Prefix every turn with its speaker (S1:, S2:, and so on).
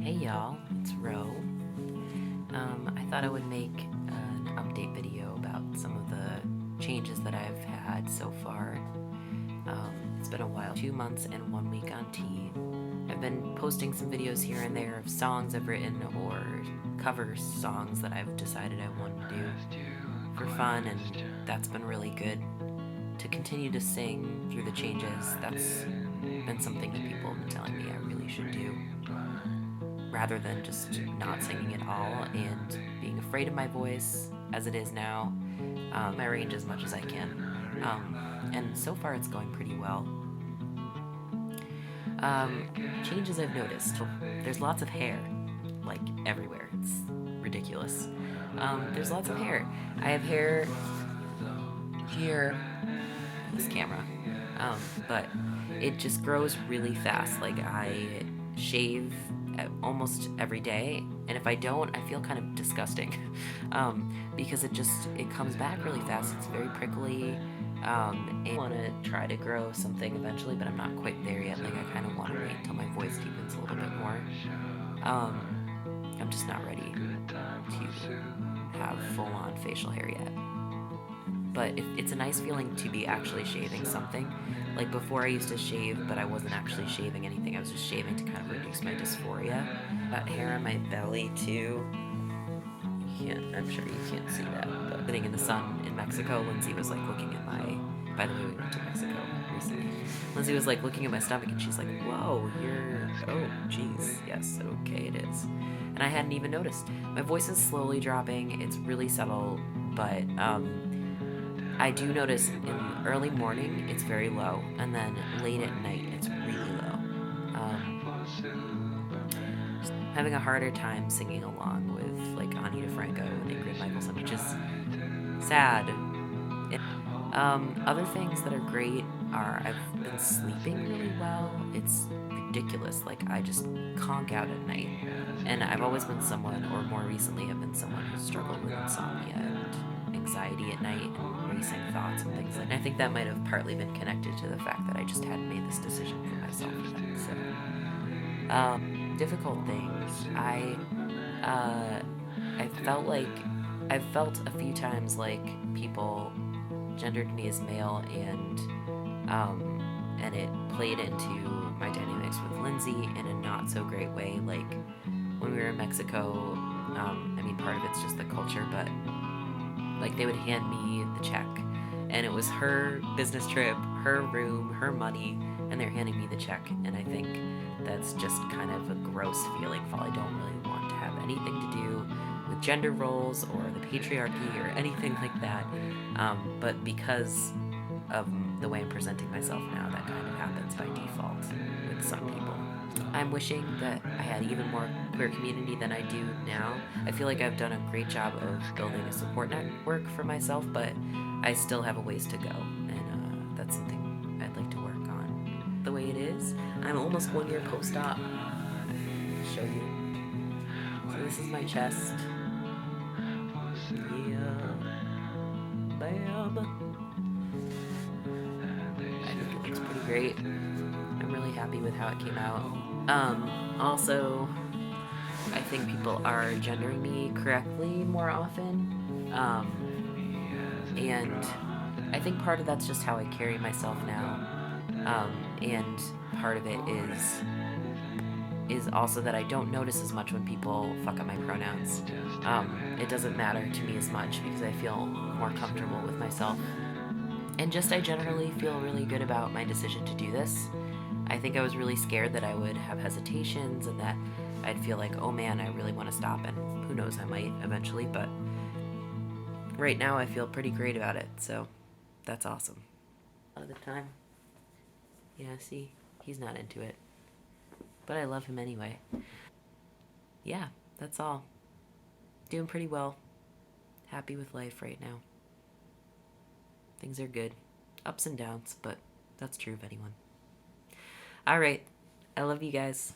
S1: Hey y'all, it's Ro. I thought I would make an update video about some of the changes that I've had so far. It's been a while, 2 months and 1 week on T. I've been posting some videos here and there of songs I've written or cover songs that I've decided I want to do for fun, and that's been really good. To continue to sing through the changes, that's been something that people have been telling me I really should do, rather than just not singing at all and being afraid of my voice as it is now. I range as much as I can, and so far it's going pretty well. Changes I've noticed. There's lots of hair, like everywhere. It's ridiculous. There's lots of hair. I have hair here, this camera, but it just grows really fast. Like, I shave almost every day, and if I don't, I feel kind of disgusting, because it comes back really fast. It's very prickly, and I want to try to grow something eventually, but I'm not quite there yet. Like, I kind of want to wait until my voice deepens a little bit more. I'm just not ready to have full-on facial hair yet. But it's a nice feeling to be actually shaving something. Like, before I used to shave, but I wasn't actually shaving anything. I was just shaving to kind of reduce my dysphoria. Got hair on my belly too. I'm sure you can't see that, but sitting in the sun in Mexico, Lindsay was like looking at by the way, we went to Mexico recently. Lindsay was like looking at my stomach, and she's like, whoa, oh geez, yes, okay, it is. And I hadn't even noticed. My voice is slowly dropping. It's really subtle, but I do notice in early morning it's very low, and then late at night it's really low. Having a harder time singing along with like Ani DeFranco and Ingrid Michaelson, which is sad. Other things that are great are I've been sleeping really well. It's ridiculous. Like, I just conk out at night, and I've always been someone, or more recently have been someone who struggled with insomnia and anxiety at night and racing thoughts and things like that. And I think that might have partly been connected to the fact that I just hadn't made this decision for myself yet. So, difficult things. I've felt a few times like people gendered me as male, and it played into my dynamics with Lindsay in a not so great way. Like, when we were in Mexico, I mean, part of it's just the culture, but like, they would hand me the check, and it was her business trip, her room, her money, and they're handing me the check. And I think that's just kind of a gross feeling. I don't really want to have anything to do with gender roles or the patriarchy or anything like that, but because of the way I'm presenting myself now, that kind of happens by default with some people. I'm wishing that I had even more queer community than I do now. I feel like I've done a great job of building a support network for myself, but I still have a ways to go, and that's something I'd like to work on. The way it is, I'm almost 1 year post-op. I'll show you. So this is my chest. Yeah. Bam. I think it looks pretty great. I'm really happy with how it came out. Also, I think people are gendering me correctly more often. And I think part of that's just how I carry myself now. And part of it is also that I don't notice as much when people fuck up my pronouns. It doesn't matter to me as much because I feel more comfortable with myself. And just, I generally feel really good about my decision to do this. I think I was really scared that I would have hesitations and that I'd feel like, oh man, I really want to stop, and who knows, I might eventually, but right now I feel pretty great about it, so that's awesome. A lot of the time. Yeah, see, he's not into it, but I love him anyway. Yeah, that's all. Doing pretty well. Happy with life right now. Things are good. Ups and downs, but that's true of anyone. All right. I love you guys.